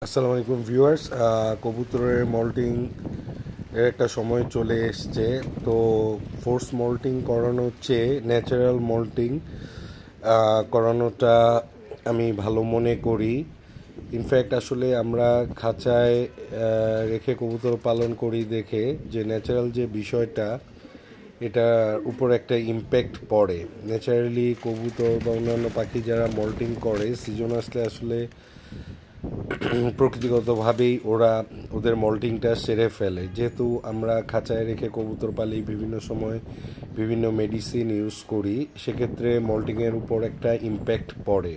আসসালামু আলাইকুম ভিউয়ার্স। কবুতরের মল্টিং এর একটা সময় চলে এসছে। তো ফোর্স মল্টিং করানো হচ্ছে, ন্যাচারাল মল্টিং করানোটা আমি ভালো মনে করি। ইনফ্যাক্ট আসলে আমরা খাঁচায় রেখে কবুতর পালন করি দেখে যে ন্যাচারাল যে বিষয়টা, এটার উপর একটা ইম্প্যাক্ট পড়ে। ন্যাচারালি কবুতর বা অন্যান্য পাখি যারা মল্টিং করে, সিজন আসলে আসলে প্রকৃতিগতভাবেই ওরা ওদের মল্টিংটা সেরে ফেলে। যেহেতু আমরা খাঁচায় রেখে কবুতর পালি, বিভিন্ন সময় বিভিন্ন মেডিসিন ইউজ করি, সেক্ষেত্রে মল্টিংয়ের উপর একটা ইম্প্যাক্ট পড়ে।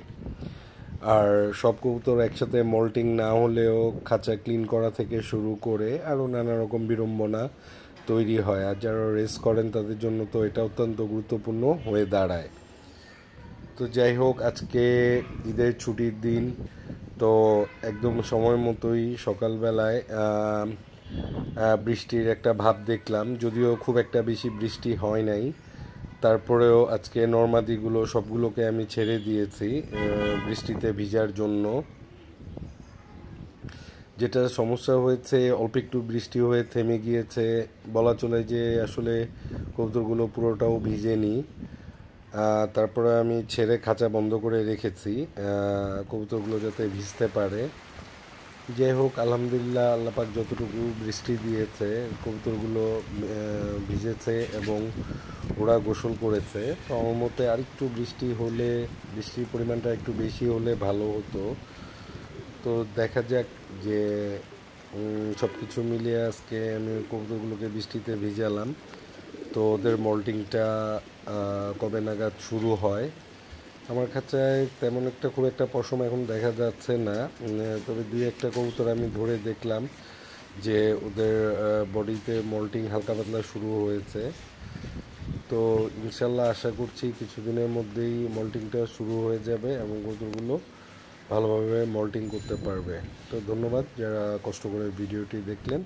আর সব কবুতর একসাথে মল্টিং না হলেও খাঁচা ক্লিন করা থেকে শুরু করে আরও নানা রকম বিড়ম্বনা তৈরি হয়। আর যারা রেস করেন তাদের জন্য তো এটা অত্যন্ত গুরুত্বপূর্ণ হয়ে দাঁড়ায়। তো যাই হোক, আজকে ঈদের ছুটির দিন, তো একদম সময় মতোই সকালবেলায় বৃষ্টির একটা ভাব দেখলাম। যদিও খুব একটা বেশি বৃষ্টি হয় নাই, তারপরেও আজকে নরমাদিগুলো সবগুলোকে আমি ছেড়ে দিয়েছি বৃষ্টিতে ভিজার জন্য। যেটা সমস্যা হয়েছে, অল্প একটু বৃষ্টি হয়ে থেমে গিয়েছে, বলা চলে যে আসলে কবুতরগুলো পুরোটাও ভিজেনি। তারপরে আমি ছেড়ে খাঁচা বন্ধ করে রেখেছি কবুতরগুলো যাতে ভিজতে পারে। যাই হোক, আলহামদুলিল্লাহ, আল্লাপাক যতটুকু বৃষ্টি দিয়েছে কবুতরগুলো ভিজেছে এবং ওরা গোসল করেছে। তো আমার মতে আরেকটু বৃষ্টি হলে, বৃষ্টির পরিমাণটা একটু বেশি হলে ভালো হতো। তো দেখা যাক যে সব কিছু মিলিয়ে আজকে আমি কবুতরগুলোকে বৃষ্টিতে ভিজালাম। তো ওদের মল্টিংটা কবে নাগাদ শুরু হয়? আমার খাঁচায় তেমন একটা খুব একটা পশম এখন দেখা যাচ্ছে না, তবে দুই একটা কবুতর আমি ধরে দেখলাম যে ওদের বডিতে মল্টিং হালকা পাতলা শুরু হয়েছে। তো ইনশাল্লাহ আশা করছি কিছুদিনের মধ্যেই মল্টিংটা শুরু হয়ে যাবে এবং কবুতরগুলো ভালোভাবে মল্টিং করতে পারবে। তো ধন্যবাদ যারা কষ্ট করে ভিডিওটি দেখলেন।